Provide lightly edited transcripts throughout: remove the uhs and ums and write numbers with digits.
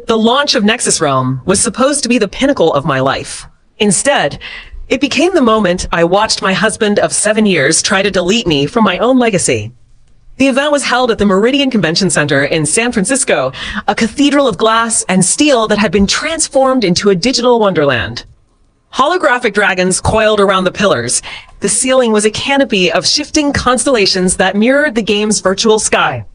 The launch of Nexus Realm was supposed to be the pinnacle of my life. Instead, it became the moment I watched my husband of 7 years try to delete me from my own legacy. The event was held at the Meridian Convention Center in San Francisco, a cathedral of glass and steel that had been transformed into a digital wonderland. Holographic dragons coiled around the pillars. The ceiling was a canopy of shifting constellations that mirrored the game's virtual sky.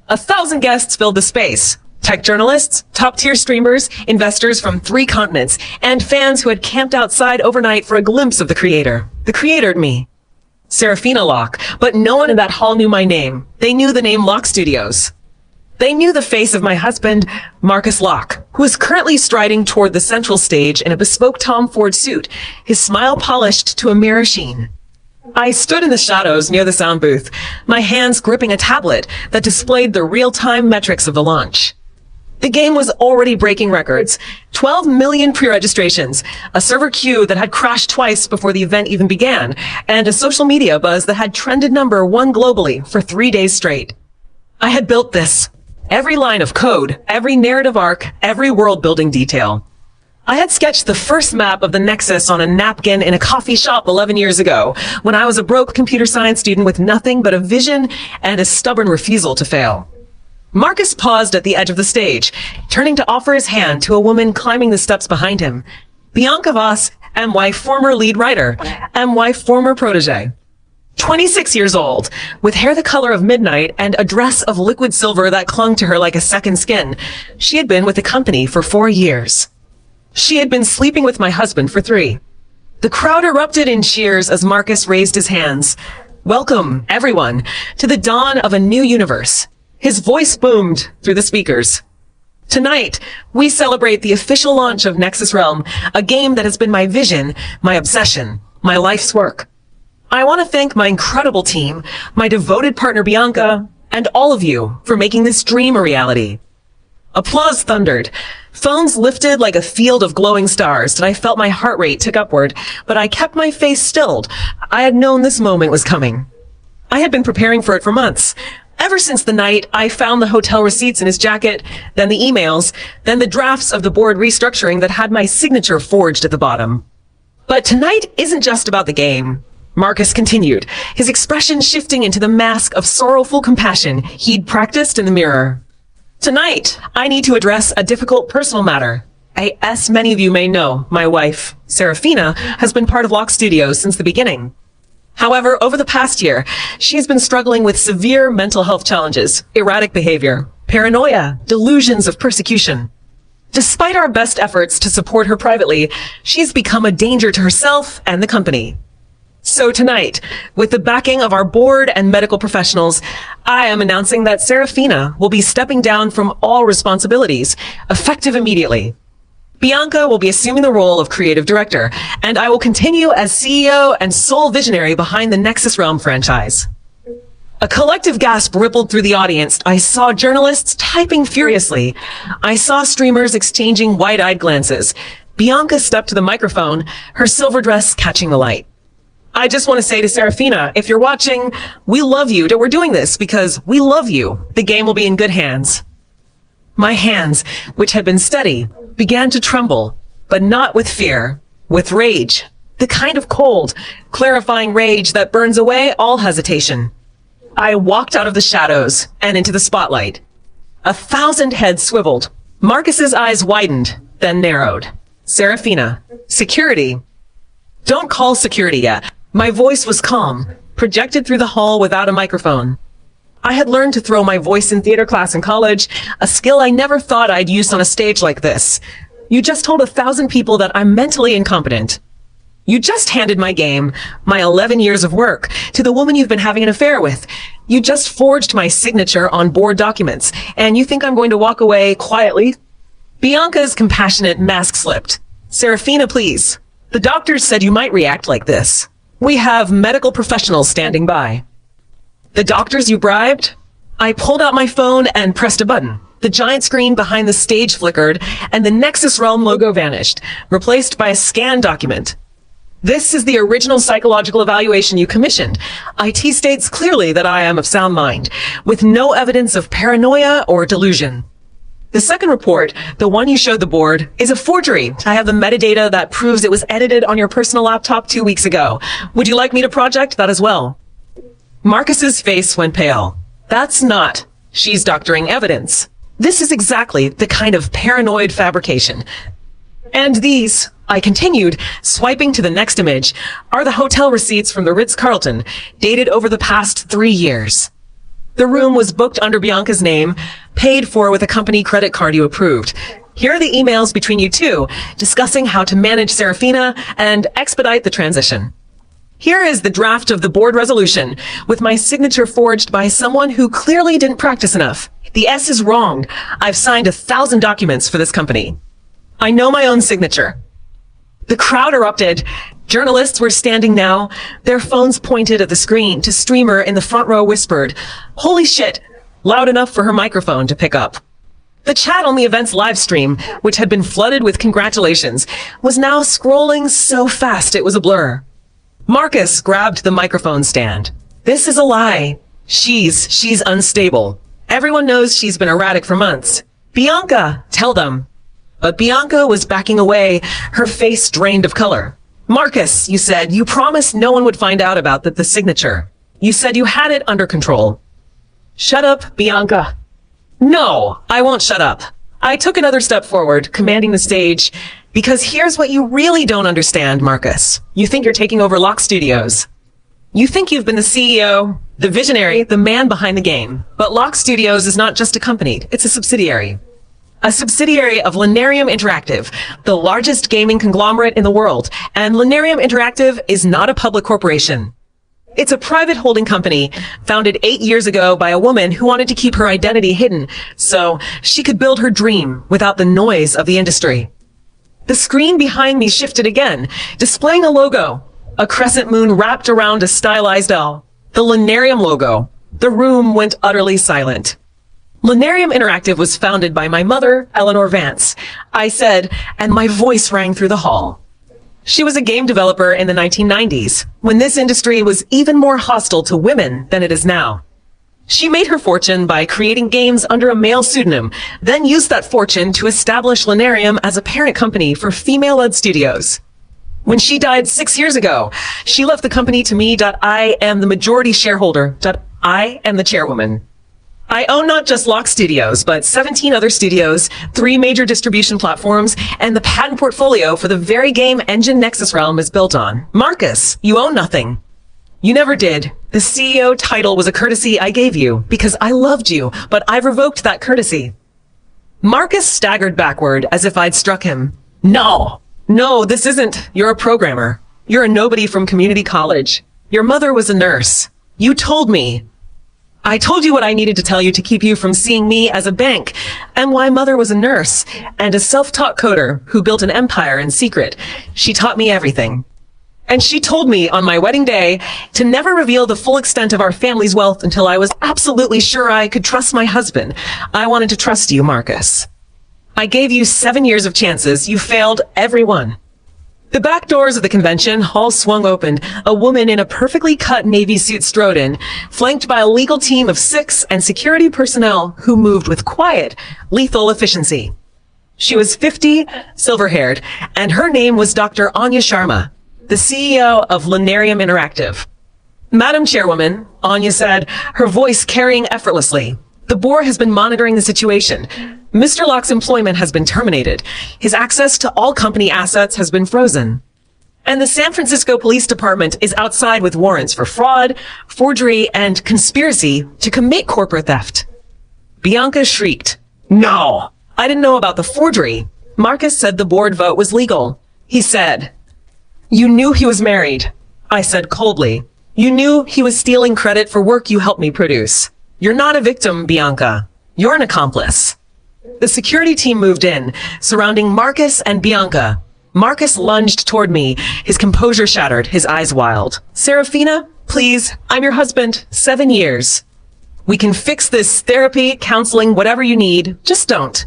1,000 guests filled the space. Tech journalists, top-tier streamers, investors from 3 continents, and fans who had camped outside overnight for a glimpse of the creator. The creator, me. Serafina Locke, but no one in that hall knew my name. They knew the name Locke Studios. They knew the face of my husband, Marcus Locke, who is currently striding toward the central stage in a bespoke Tom Ford suit, his smile polished to a mirror sheen. I stood in the shadows near the sound booth, my hands gripping a tablet that displayed the real-time metrics of the launch. The game was already breaking records. 12 million pre-registrations, a server queue that had crashed twice before the event even began, and a social media buzz that had trended #1 globally for 3 days straight. I had built this. Every line of code, every narrative arc, every world-building detail. I had sketched the first map of the Nexus on a napkin in a coffee shop 11 years ago, when I was a broke computer science student with nothing but a vision and a stubborn refusal to fail. Marcus paused at the edge of the stage, turning to offer his hand to a woman climbing the steps behind him. Bianca Voss, MY former lead writer, MY former protege. 26 years old, with hair the color of midnight and a dress of liquid silver that clung to her like a second skin. She had been with the company for 4 years. She had been sleeping with my husband for 3. The crowd erupted in cheers as Marcus raised his hands. Welcome, everyone, to the dawn of a new universe. His voice boomed through the speakers. Tonight, we celebrate the official launch of Nexus Realm, a game that has been my vision, my obsession, my life's work. I want to thank my incredible team, my devoted partner Bianca, and all of you for making this dream a reality. Applause thundered. Phones lifted like a field of glowing stars, and I felt my heart rate tick upward, but I kept my face stilled. I had known this moment was coming. I had been preparing for it for months. Ever since the night I found the hotel receipts in his jacket, then the emails, then the drafts of the board restructuring that had my signature forged at the bottom. But tonight isn't just about the game. Marcus continued, his expression shifting into the mask of sorrowful compassion he'd practiced in the mirror. Tonight, I need to address a difficult personal matter. As many of you may know, my wife, Serafina, has been part of Locke Studios since the beginning. However, over the past year, she has been struggling with severe mental health challenges, erratic behavior, paranoia, delusions of persecution. Despite our best efforts to support her privately, she's become a danger to herself and the company. So tonight, with the backing of our board and medical professionals, I am announcing that Serafina will be stepping down from all responsibilities, effective immediately. Bianca will be assuming the role of creative director, and I will continue as CEO and sole visionary behind the Nexus Realm franchise. A collective gasp rippled through the audience. I saw journalists typing furiously. I saw streamers exchanging wide-eyed glances. Bianca stepped to the microphone, her silver dress catching the light. I just want to say to Serafina, if you're watching, we love you. We're doing this because we love you. The game will be in good hands. My hands, which had been steady, began to tremble, but not with fear, with rage. The kind of cold, clarifying rage that burns away all hesitation. I walked out of the shadows and into the spotlight. 1,000 heads swiveled. Marcus's eyes widened, then narrowed. Serafina, security. Don't call security yet. My voice was calm, projected through the hall without a microphone. I had learned to throw my voice in theater class in college, a skill I never thought I'd use on a stage like this. You just told 1,000 people that I'm mentally incompetent. You just handed my game, my 11 years of work, to the woman you've been having an affair with. You just forged my signature on board documents, and you think I'm going to walk away quietly? Bianca's compassionate mask slipped. Serafina, please. The doctors said you might react like this. We have medical professionals standing by. The doctors you bribed? I pulled out my phone and pressed a button. The giant screen behind the stage flickered, and the Nexus Realm logo vanished, replaced by a scanned document. This is the original psychological evaluation you commissioned. IT states clearly that I am of sound mind, with no evidence of paranoia or delusion. The second report, the one you showed the board, is a forgery. I have the metadata that proves it was edited on your personal laptop 2 weeks ago. Would you like me to project that as well? Marcus's face went pale. That's not. She's doctoring evidence. This is exactly the kind of paranoid fabrication. And these, I continued, swiping to the next image, are the hotel receipts from the Ritz-Carlton, dated over the past 3 years. The room was booked under Bianca's name, paid for with a company credit card you approved. Here are the emails between you two, discussing how to manage Serafina and expedite the transition. Here is the draft of the board resolution, with my signature forged by someone who clearly didn't practice enough. The S is wrong. I've signed 1,000 documents for this company. I know my own signature. The crowd erupted. Journalists were standing now, their phones pointed at the screen. To streamer in the front row whispered, "Holy shit," loud enough for her microphone to pick up. The chat on the event's live stream, which had been flooded with congratulations, was now scrolling so fast it was a blur. Marcus grabbed the microphone stand. "This is a lie. She's unstable. Everyone knows she's been erratic for months. Bianca, tell them." But Bianca was backing away, her face drained of color. "Marcus, you said you promised no one would find out about the signature. You said you had it under control." "Shut up, Bianca." "No, I won't shut up." I took another step forward, commanding the stage, because here's what you really don't understand, Marcus. You think you're taking over Lock Studios. You think you've been the CEO, the visionary, the man behind the game. But Lock Studios is not just a company, it's a subsidiary. A subsidiary of Linarium Interactive, the largest gaming conglomerate in the world. And Linarium Interactive is not a public corporation. It's a private holding company founded 8 years ago by a woman who wanted to keep her identity hidden so she could build her dream without the noise of the industry. The screen behind me shifted again, displaying a logo, a crescent moon wrapped around a stylized L. The Linarium logo. The room went utterly silent. Linarium Interactive was founded by my mother, Eleanor Vance. I said, and my voice rang through the hall. She was a game developer in the 1990s, when this industry was even more hostile to women than it is now. She made her fortune by creating games under a male pseudonym, then used that fortune to establish Linarium as a parent company for female-led studios. When she died 6 years ago, she left the company to me. I am the majority shareholder. I am the chairwoman. I own not just Lock Studios, but 17 other studios, 3 major distribution platforms, and the patent portfolio for the very game engine Nexus Realm is built on. Marcus, you own nothing. You never did. The CEO title was a courtesy I gave you because I loved you, but I've revoked that courtesy. Marcus staggered backward as if I'd struck him. No, this isn't. You're a programmer. You're a nobody from community college. Your mother was a nurse. You told me. I told you what I needed to tell you to keep you from seeing me as a bank, and why mother was a nurse and a self-taught coder who built an empire in secret. She taught me everything. And she told me on my wedding day to never reveal the full extent of our family's wealth until I was absolutely sure I could trust my husband. I wanted to trust you, Marcus. I gave you 7 years of chances. You failed every one. The back doors of the convention hall swung open. A woman in a perfectly cut navy suit strode in, flanked by a legal team of 6 and security personnel who moved with quiet, lethal efficiency. She was 50, silver-haired, and her name was Dr. Anya Sharma, the CEO of Linarium Interactive. "Madam Chairwoman," Anya said, her voice carrying effortlessly, "the board has been monitoring the situation. Mr. Locke's employment has been terminated. His access to all company assets has been frozen. And the San Francisco Police Department is outside with warrants for fraud, forgery, and conspiracy to commit corporate theft." Bianca shrieked. "No, I didn't know about the forgery." Marcus said the board vote was legal. He said, "You knew he was married." I said coldly, "You knew he was stealing credit for work you helped me produce. You're not a victim, Bianca. You're an accomplice." The security team moved in, surrounding Marcus and Bianca. Marcus lunged toward me, his composure shattered, his eyes wild. "Serafina, please, I'm your husband, 7 years. We can fix this, therapy, counseling, whatever you need. Just don't."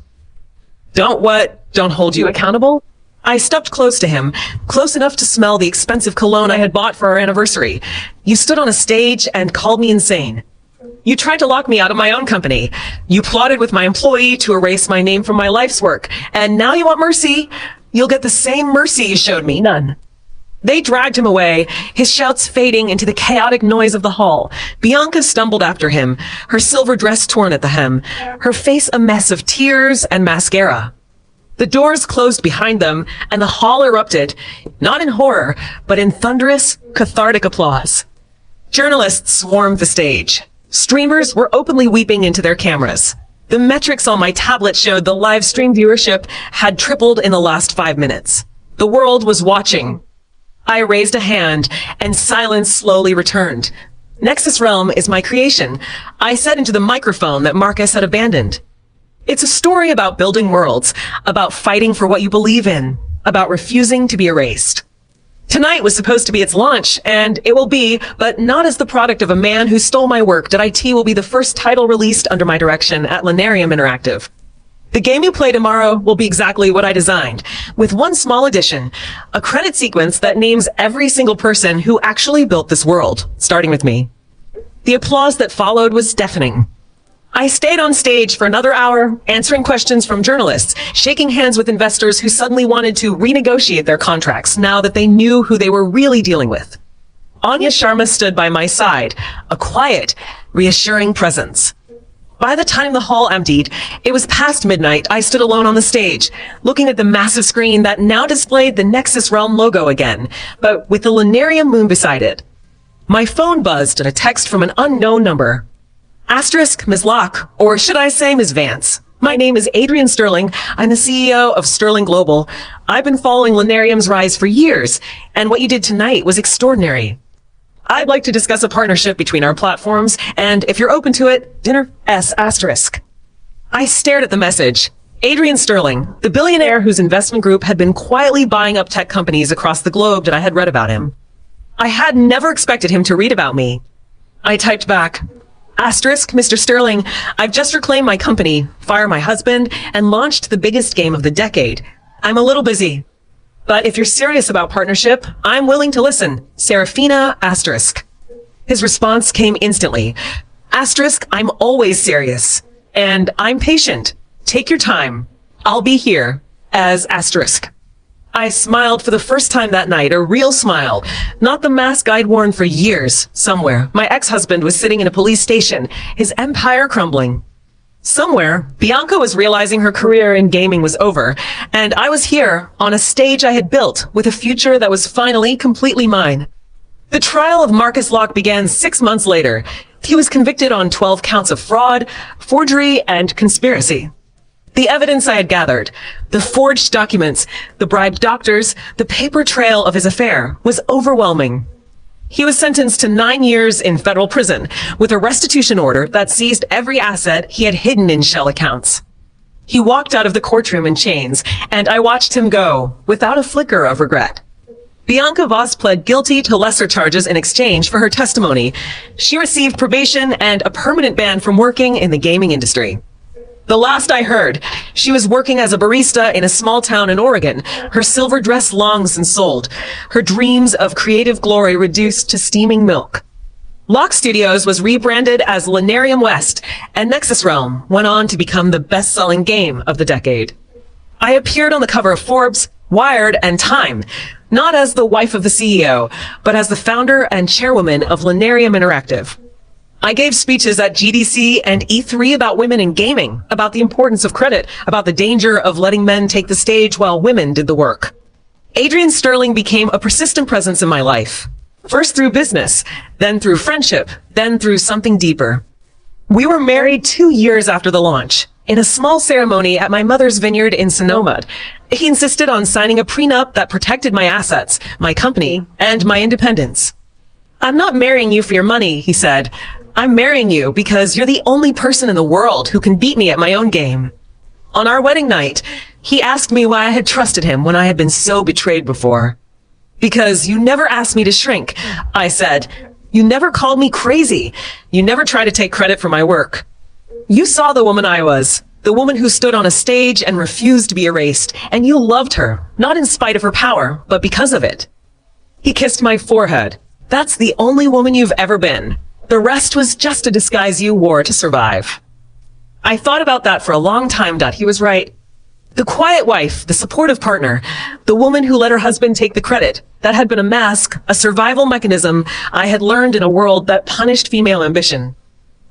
"Don't what? Don't hold you accountable?" I stepped close to him, close enough to smell the expensive cologne I had bought for our anniversary. "You stood on a stage and called me insane. You tried to lock me out of my own company. You plotted with my employee to erase my name from my life's work. And now you want mercy? You'll get the same mercy you showed me. None. They dragged him away, his shouts fading into the chaotic noise of the hall. Bianca stumbled after him, her silver dress torn at the hem, her face a mess of tears and mascara. The doors closed behind them, and the hall erupted, not in horror, but in thunderous, cathartic applause. Journalists swarmed the stage. Streamers were openly weeping into their cameras. The metrics on my tablet showed the live stream viewership had tripled in the last 5 minutes. The world was watching. I raised a hand, and silence slowly returned. Nexus Realm is my creation. I said into the microphone that Marcus had abandoned. It's a story about building worlds, about fighting for what you believe in, about refusing to be erased. Tonight was supposed to be its launch, and it will be, but not as the product of a man who stole my work. .it will be the first title released under my direction at Linearium Interactive. The game you play tomorrow will be exactly what I designed, with one small addition, a credit sequence that names every single person who actually built this world, starting with me. The applause that followed was deafening. I stayed on stage for another hour, answering questions from journalists, shaking hands with investors who suddenly wanted to renegotiate their contracts now that they knew who they were really dealing with. Anya Sharma stood by my side, a quiet, reassuring presence. By the time the hall emptied, it was past midnight. I stood alone on the stage, looking at the massive screen that now displayed the Nexus Realm logo again, but with the Linearium moon beside it. My phone buzzed at a text from an unknown number. Asterisk, Ms. Locke, or should I say Ms. Vance. My name is Adrian Sterling. I'm the CEO of Sterling Global. I've been following Linearium's rise for years, and what you did tonight was extraordinary. I'd like to discuss a partnership between our platforms, and if you're open to it, dinner S asterisk. I stared at the message. Adrian Sterling, the billionaire whose investment group had been quietly buying up tech companies across the globe that I had read about him. I had never expected him to read about me. I typed back, asterisk, Mr. Sterling, I've just reclaimed my company, fired my husband, and launched the biggest game of the decade. I'm a little busy. But if you're serious about partnership, I'm willing to listen. Serafina, asterisk. His response came instantly. Asterisk, I'm always serious. And I'm patient. Take your time. I'll be here. As asterisk. I smiled for the first time that night, a real smile. Not the mask I'd worn for years, somewhere. My ex-husband was sitting in a police station, his empire crumbling. Somewhere, Bianca was realizing her career in gaming was over, and I was here, on a stage I had built, with a future that was finally completely mine. The trial of Marcus Locke began 6 months later. He was convicted on 12 counts of fraud, forgery, and conspiracy. The evidence I had gathered, the forged documents, the bribed doctors, the paper trail of his affair, was overwhelming. He was sentenced to 9 years in federal prison with a restitution order that seized every asset he had hidden in shell accounts. He walked out of the courtroom in chains, and I watched him go without a flicker of regret. Bianca Voss pled guilty to lesser charges in exchange for her testimony. She received probation and a permanent ban from working in the gaming industry. The last I heard, she was working as a barista in a small town in Oregon, her silver dress long since sold, her dreams of creative glory reduced to steaming milk. Locke Studios was rebranded as Linearium West, and Nexus Realm went on to become the best-selling game of the decade. I appeared on the cover of Forbes, Wired, and Time, not as the wife of the CEO, but as the founder and chairwoman of Linearium Interactive. I gave speeches at GDC and E3 about women in gaming, about the importance of credit, about the danger of letting men take the stage while women did the work. Adrian Sterling became a persistent presence in my life. First through business, then through friendship, then through something deeper. We were married 2 years after the launch, in a small ceremony at my mother's vineyard in Sonoma. He insisted on signing a prenup that protected my assets, my company, and my independence. I'm not marrying you for your money, he said. I'm marrying you because you're the only person in the world who can beat me at my own game. On our wedding night, he asked me why I had trusted him when I had been so betrayed before. Because you never asked me to shrink, I said. You never called me crazy. You never tried to take credit for my work. You saw the woman I was, the woman who stood on a stage and refused to be erased, and you loved her, not in spite of her power, but because of it. He kissed my forehead. That's the only woman you've ever been. The rest was just a disguise you wore to survive. I thought about that for a long time. He was right. The quiet wife, the supportive partner, the woman who let her husband take the credit, that had been a mask, a survival mechanism I had learned in a world that punished female ambition.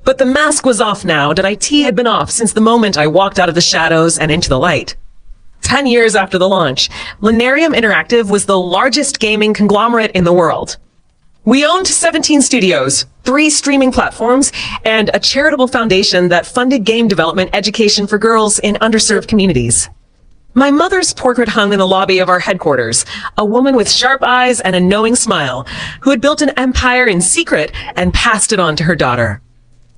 But the mask was off now. IT had been off since the moment I walked out of the shadows and into the light. 10 years after the launch, Linarium Interactive was the largest gaming conglomerate in the world. We owned 17 studios, 3 streaming platforms, and a charitable foundation that funded game development education for girls in underserved communities. My mother's portrait hung in the lobby of our headquarters, a woman with sharp eyes and a knowing smile, who had built an empire in secret and passed it on to her daughter.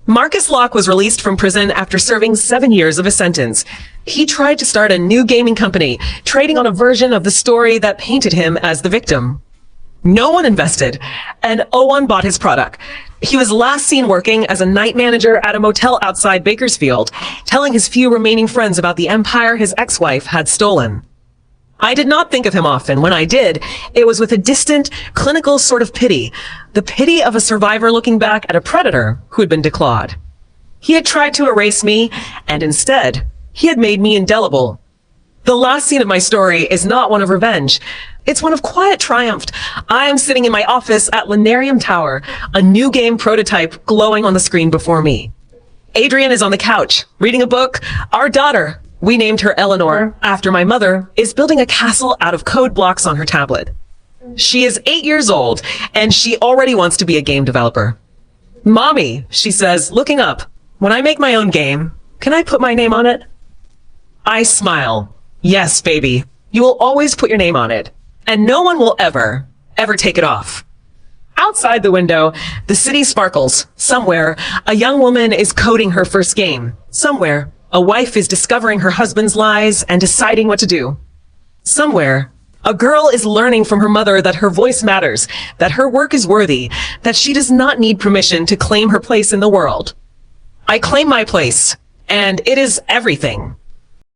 Marcus Locke was released from prison after serving 7 years of a sentence. He tried to start a new gaming company, trading on a version of the story that painted him as the victim. No one invested, and Owen bought his product. He was last seen working as a night manager at a motel outside Bakersfield, telling his few remaining friends about the empire his ex-wife had stolen. I did not think of him often. When I did, it was with a distant, clinical sort of pity, the pity of a survivor looking back at a predator who had been declawed. He had tried to erase me, and instead, he had made me indelible. The last scene of my story is not one of revenge. It's one of quiet triumph. I am sitting in my office at Linarium Tower, a new game prototype glowing on the screen before me. Adrian is on the couch, reading a book. Our daughter, we named her Eleanor, after my mother, is building a castle out of code blocks on her tablet. She is 8 years old, and she already wants to be a game developer. Mommy, she says, looking up, when I make my own game, can I put my name on it? I smile. Yes, baby. You will always put your name on it. And no one will ever take it off. Outside the window, the city sparkles. Somewhere, a young woman is coding her first game. Somewhere, a wife is discovering her husband's lies and deciding what to do. Somewhere, a girl is learning from her mother that her voice matters, that her work is worthy, that she does not need permission to claim her place in the world. I claim my place, and it is everything.